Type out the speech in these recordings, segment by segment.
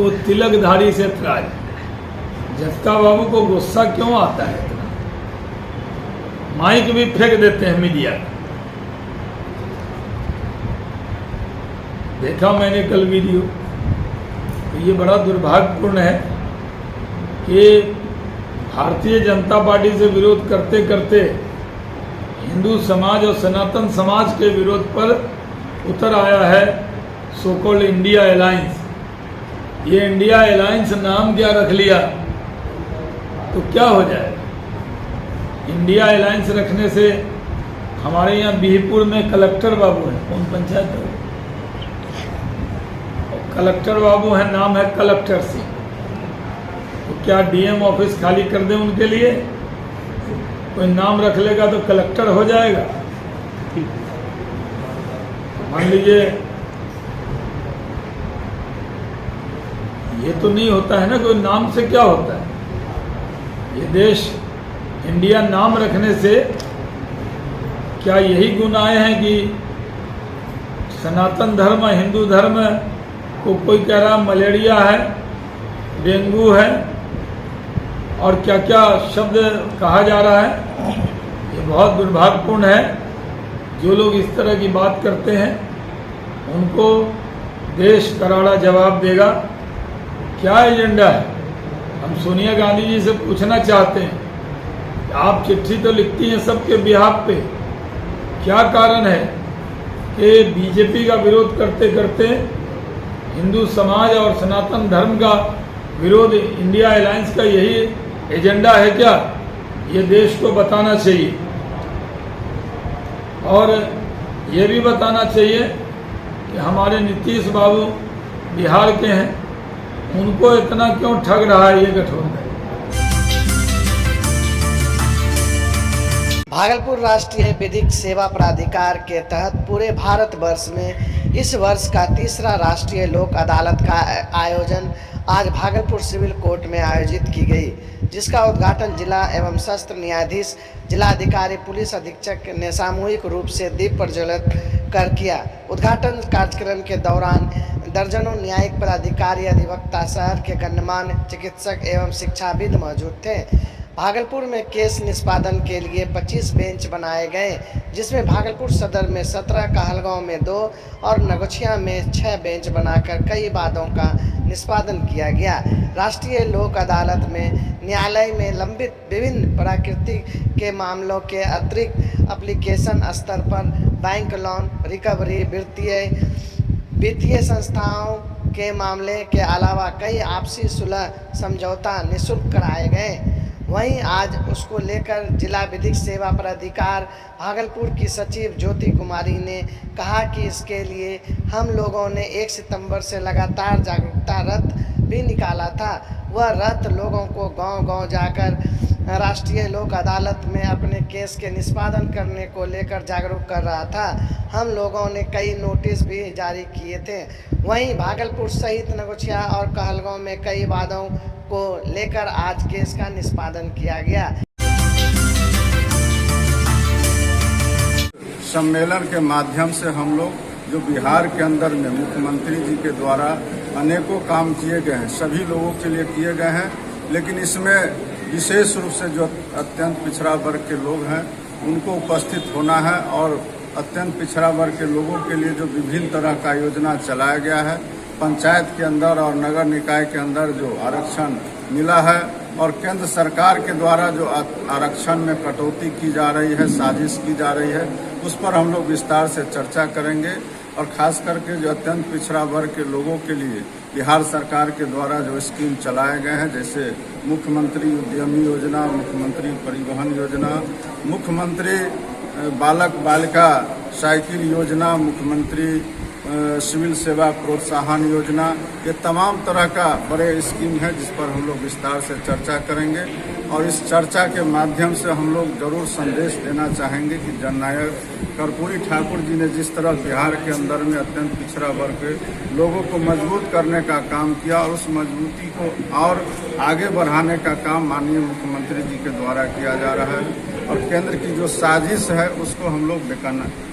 को तिलकधारी से ऐतराज। जत्था बाबू को गुस्सा क्यों आता है इतना? माइक भी फेंक देते हैं मीडिया का। देखा मैंने कल वीडियो, तो ये बड़ा दुर्भाग्यपूर्ण है कि भारतीय जनता पार्टी से विरोध करते करते हिंदू समाज और सनातन समाज के विरोध पर उतर आया है सो कॉल्ड इंडिया अलायंस। ये इंडिया अलायंस नाम क्या रख लिया तो क्या हो जाए? इंडिया अलायंस रखने से हमारे यहाँ बिहपुर में कलेक्टर बाबू हैं, कौन पंचायत है? कलेक्टर बाबू हैं, नाम है कलेक्टर सिंह। तो क्या डीएम ऑफिस खाली कर दें उनके लिए? कोई नाम रख लेगा तो कलेक्टर हो जाएगा? मान लीजिए ये तो नहीं होता है ना, कोई नाम से क्या होता है? ये देश इंडिया नाम रखने से क्या यही गुण आए हैं कि सनातन धर्म हिंदू धर्म को कोई कह रहा मलेरिया है, डेंगू है और क्या क्या शब्द कहा जा रहा है? ये बहुत दुर्भाग्यपूर्ण है। जो लोग इस तरह की बात करते हैं उनको देश करारा जवाब देगा। क्या एजेंडा है? हम सोनिया गांधी जी से पूछना चाहते हैं कि आप चिट्ठी तो लिखती हैं सबके बिहाफ पे, क्या कारण है कि बीजेपी का विरोध करते करते हिंदू समाज और सनातन धर्म का विरोध इंडिया अलायंस का यही एजेंडा है क्या? ये देश को बताना चाहिए। और ये भी बताना चाहिए कि हमारे नीतीश बाबू बिहार के हैं, उनको इतना क्यों ठग रहा है ये गठबंधन? भागलपुर राष्ट्रीय विधिक सेवा प्राधिकार के तहत पूरे भारतवर्ष में इस वर्ष का तीसरा राष्ट्रीय लोक अदालत का आयोजन आज भागलपुर सिविल कोर्ट में आयोजित की गई, जिसका उद्घाटन जिला एवं सत्र न्यायाधीश, जिलाधिकारी, पुलिस अधीक्षक ने सामूहिक रूप से दीप प्रज्वलित कर किया। उद्घाटन कार्यक्रम के दौरान दर्जनों न्यायिक पदाधिकारी, अधिवक्ता, शहर के गणमान्य चिकित्सक एवं शिक्षाविद मौजूद थे। भागलपुर में केस निष्पादन के लिए 25 बेंच बनाए गए, जिसमें भागलपुर सदर में 17, कहलगांव में 2 और नगोछिया में 6 बेंच बनाकर कई वादों का निष्पादन किया गया। राष्ट्रीय लोक अदालत में न्यायालय में लंबित विभिन्न प्रकृति के मामलों के अतिरिक्त एप्लीकेशन स्तर पर बैंक लोन रिकवरी, वित्तीय संस्थाओं के मामले के अलावा कई आपसी सुलह समझौता निःशुल्क कराए गए। वहीं आज उसको लेकर जिला विधिक सेवा प्राधिकार भागलपुर की सचिव ज्योति कुमारी ने कहा कि इसके लिए हम लोगों ने 1 सितंबर से लगातार जागरूकता रथ भी निकाला था। वह रथ लोगों को गांव-गांव जाकर राष्ट्रीय लोक अदालत में अपने केस के निष्पादन करने को लेकर जागरूक कर रहा था। हम लोगों ने कई नोटिस भी जारी किए थे। वहीं भागलपुर सहित नगोछिया और कहलगांव में कई वादों को लेकर आज केस का निष्पादन किया गया। सम्मेलन के माध्यम से हम लोग जो बिहार के अंदर में मुख्यमंत्री जी के द्वारा अनेकों काम किए गए हैं, सभी लोगों के लिए किए गए हैं, लेकिन इसमें विशेष रूप से जो अत्यंत पिछड़ा वर्ग के लोग हैं उनको उपस्थित होना है। और अत्यंत पिछड़ा वर्ग के लोगों के लिए जो विभिन्न तरह का योजना चलाया गया है, पंचायत के अंदर और नगर निकाय के अंदर जो आरक्षण मिला है और केंद्र सरकार के द्वारा जो आरक्षण में कटौती की जा रही है, साजिश की जा रही है, उस पर हम लोग विस्तार से चर्चा करेंगे। और खास करके जो अत्यंत पिछड़ा वर्ग के लोगों के लिए बिहार सरकार के द्वारा जो स्कीम चलाए गए हैं, जैसे मुख्यमंत्री उद्यमी योजना, मुख्यमंत्री परिवहन योजना, मुख्यमंत्री बालक बालिका साइकिल योजना, मुख्यमंत्री सिविल सेवा प्रोत्साहन योजना, ये तमाम तरह का बड़े स्कीम है जिस पर हम लोग विस्तार से चर्चा करेंगे। और इस चर्चा के माध्यम से हम लोग जरूर संदेश देना चाहेंगे कि जननायक कर्पूरी ठाकुर जी ने जिस तरह बिहार के अंदर में अत्यंत पिछड़ा वर्ग के लोगों को मजबूत करने का काम किया और उस मजबूती को और आगे बढ़ाने का काम माननीय मुख्यमंत्री जी के द्वारा किया जा रहा है। और केंद्र की जो साजिश है उसको हम लोग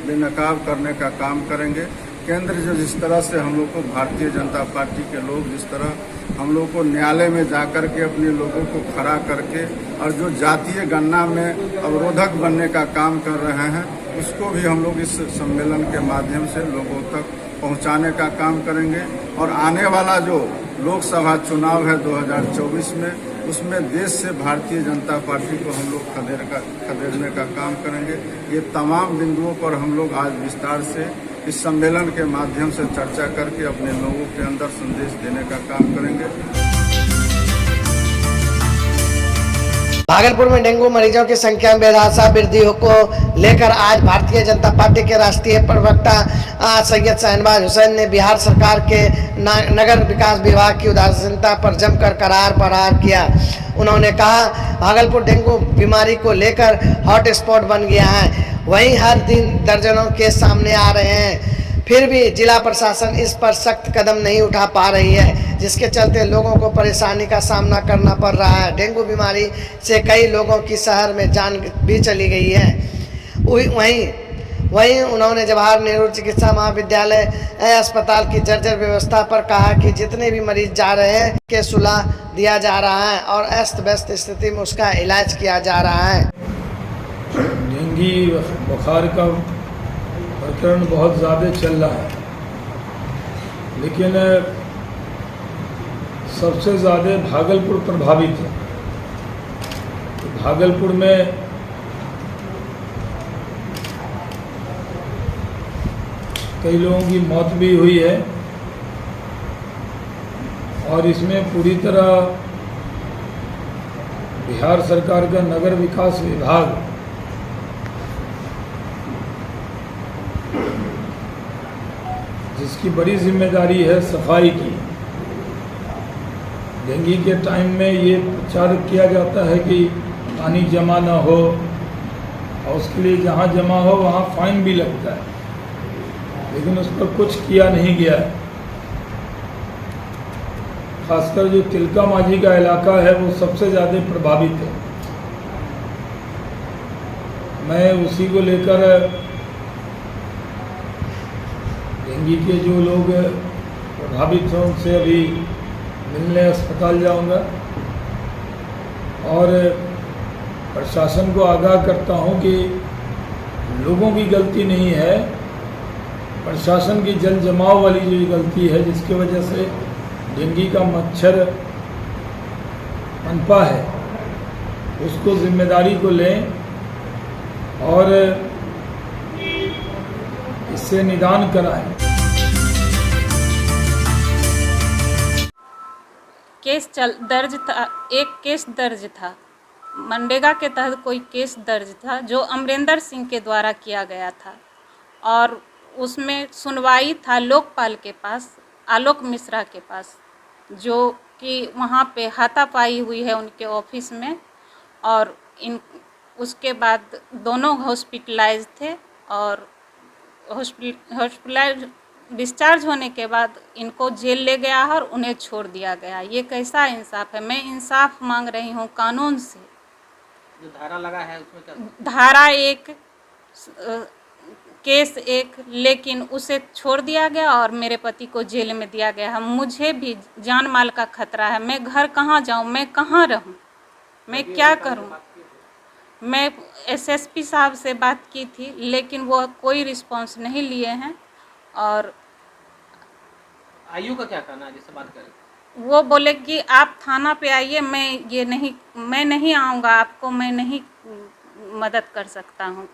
बेनकाब करने का काम करेंगे। केंद्र जो जिस तरह से हम लोग को भारतीय जनता पार्टी के लोग जिस तरह हम लोग को न्यायालय में जाकर के अपने लोगों को खड़ा करके और जो जातीय गणना में अवरोधक बनने का काम कर रहे हैं उसको भी हम लोग इस सम्मेलन के माध्यम से लोगों तक पहुंचाने का काम करेंगे। और आने वाला जो लोकसभा चुनाव है 2024 में, उसमें देश से भारतीय जनता पार्टी को हम लोग खदेड़ने का काम करेंगे। ये तमाम बिंदुओं पर हम लोग आज विस्तार से इस सम्मेलन के माध्यम से चर्चा करके अपने लोगों के अंदर संदेश देने का काम करेंगे। भागलपुर में डेंगू मरीजों की संख्या में बेतहाशा वृद्धि को लेकर आज भारतीय जनता पार्टी के राष्ट्रीय प्रवक्ता सैयद शाहनवाज हुसैन ने बिहार सरकार के नगर विकास विभाग की उदासीनता पर जमकर करार प्रहार किया। उन्होंने कहा, भागलपुर डेंगू बीमारी को लेकर हॉट स्पॉट बन गया है। वहीं हर दिन दर्जनों केस सामने आ रहे हैं, फिर भी जिला प्रशासन इस पर सख्त कदम नहीं उठा पा रही है, जिसके चलते लोगों को परेशानी का सामना करना पड़ रहा है। डेंगू बीमारी से कई लोगों की शहर में जान भी चली गई है। वहीं उन्होंने जवाहर नेहरू चिकित्सा महाविद्यालय अस्पताल की जर्जर व्यवस्था पर कहा कि जितने भी मरीज जा रहे हैं के सुला दिया जा रहा है और अस्त व्यस्त स्थिति में उसका इलाज किया जा रहा है। डेंगू बुखार का प्रकरण बहुत ज़्यादा चल रहा है, लेकिन सबसे ज़्यादा भागलपुर प्रभावित है। भागलपुर में कई लोगों की मौत भी हुई है और इसमें पूरी तरह बिहार सरकार का नगर विकास विभाग जिसकी बड़ी जिम्मेदारी है सफाई की। डेंगू के टाइम में ये प्रचार किया जाता है कि पानी जमा ना हो और उसके लिए जहाँ जमा हो वहाँ फाइन भी लगता है, लेकिन उस पर कुछ किया नहीं गया है। खासकर जो तिलका माझी का इलाका है वो सबसे ज़्यादा प्रभावित है। मैं उसी को लेकर डेंगू के जो लोग प्रभावित हैं उनसे अभी मिलने अस्पताल जाऊंगा और प्रशासन को आगाह करता हूं कि लोगों की गलती नहीं है, प्रशासन की जल जमाव वाली जो गलती है जिसकी वजह से डेंगू का मच्छर पनपा है, उसको जिम्मेदारी को लें और इससे निदान कराएं। एक केस दर्ज था मनरेगा के तहत, कोई केस दर्ज था जो अमरिंदर सिंह के द्वारा किया गया था और उसमें सुनवाई था लोकपाल के पास, आलोक मिश्रा के पास, जो कि वहाँ पे हाथापाई हुई है उनके ऑफिस में और उसके बाद दोनों हॉस्पिटलाइज थे और हॉस्पिटलाइज डिस्चार्ज होने के बाद इनको जेल ले गया और उन्हें छोड़ दिया गया। ये कैसा इंसाफ है? मैं इंसाफ मांग रही हूँ कानून से। जो धारा लगा है उसमें क्या? धारा 1 केस 1, लेकिन उसे छोड़ दिया गया और मेरे पति को जेल में दिया गया है। मुझे भी जान माल का खतरा है। मैं घर कहाँ जाऊँ, मैं कहाँ रहूँ, मैं क्या करूँ? मैं एसएसपी साहब से बात की थी लेकिन वो कोई रिस्पांस नहीं लिए हैं और आयु का क्या कहना है जिससे बात करें? वो बोले कि आप थाना पे आइए, मैं नहीं आऊँगा, आपको मैं नहीं मदद कर सकता हूँ,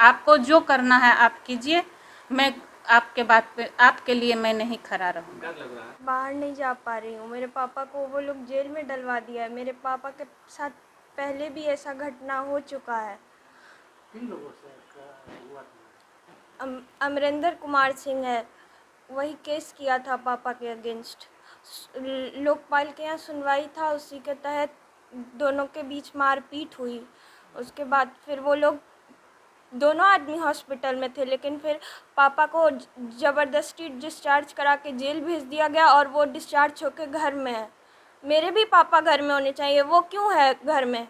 आपको जो करना है आप कीजिए, मैं आपके बात पे आपके लिए मैं नहीं खड़ा रहूँगा। बाहर नहीं जा पा रही हूँ। मेरे पापा को वो लोग जेल में डलवा दिया है। मेरे पापा के साथ पहले भी ऐसा घटना हो चुका है। किन लोगों से हुआ था? अमरिंदर कुमार सिंह है, वही केस किया था पापा के अगेंस्ट। लोकपाल के यहाँ सुनवाई था, उसी के तहत दोनों के बीच मारपीट हुई। उसके बाद फिर वो लोग दोनों आदमी हॉस्पिटल में थे, लेकिन फिर पापा को ज़बरदस्ती डिस्चार्ज करा के जेल भेज दिया गया और वो डिस्चार्ज होकर घर में है। मेरे भी पापा घर में होने चाहिए, वो क्यों है घर में?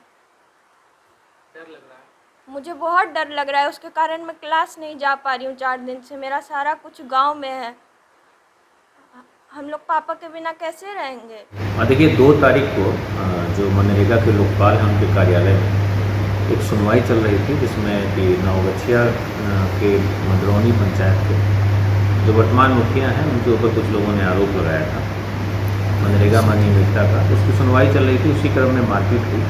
डर लग रहा है? मुझे बहुत डर लग रहा है, उसके कारण मैं क्लास नहीं जा पा रही हूँ 4 दिन से। मेरा सारा कुछ गांव में है। हम लोग पापा के बिना कैसे रहेंगे। और देखिए 2 तारीख को जो मनरेगा के लोकपाल हैं उनके कार्यालय में एक सुनवाई चल रही थी, जिसमें कि नवगछिया के मदरौनी पंचायत के जो वर्तमान मुखिया हैं उनके ऊपर कुछ लोगों ने आरोप लगाया था मनरेगा में अनियमितता का। उसकी सुनवाई चल रही थी, उसी क्रम में मारपीट हुई,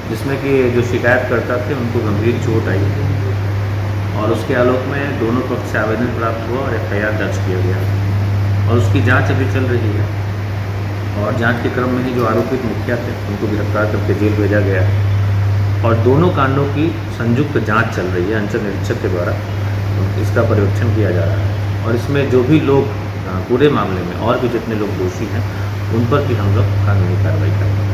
जिसमें कि जो शिकायतकर्ता थे उनको गंभीर चोट आई और उसके आलोक में दोनों पक्ष से आवेदन प्राप्त हुआ और FIR दर्ज किया गया और उसकी जांच अभी चल रही है। और जांच के क्रम में ही जो आरोपित मुखिया थे उनको गिरफ्तार करके जेल भेजा गया है और दोनों कांडों की संयुक्त जांच चल रही है। अंचल निरीक्षक के द्वारा इसका पर्यवेक्षण किया जा रहा है और इसमें जो भी लोग पूरे मामले में और भी जितने लोग दोषी हैं उन पर भी हम लोग कानूनी कार्रवाई करेंगे।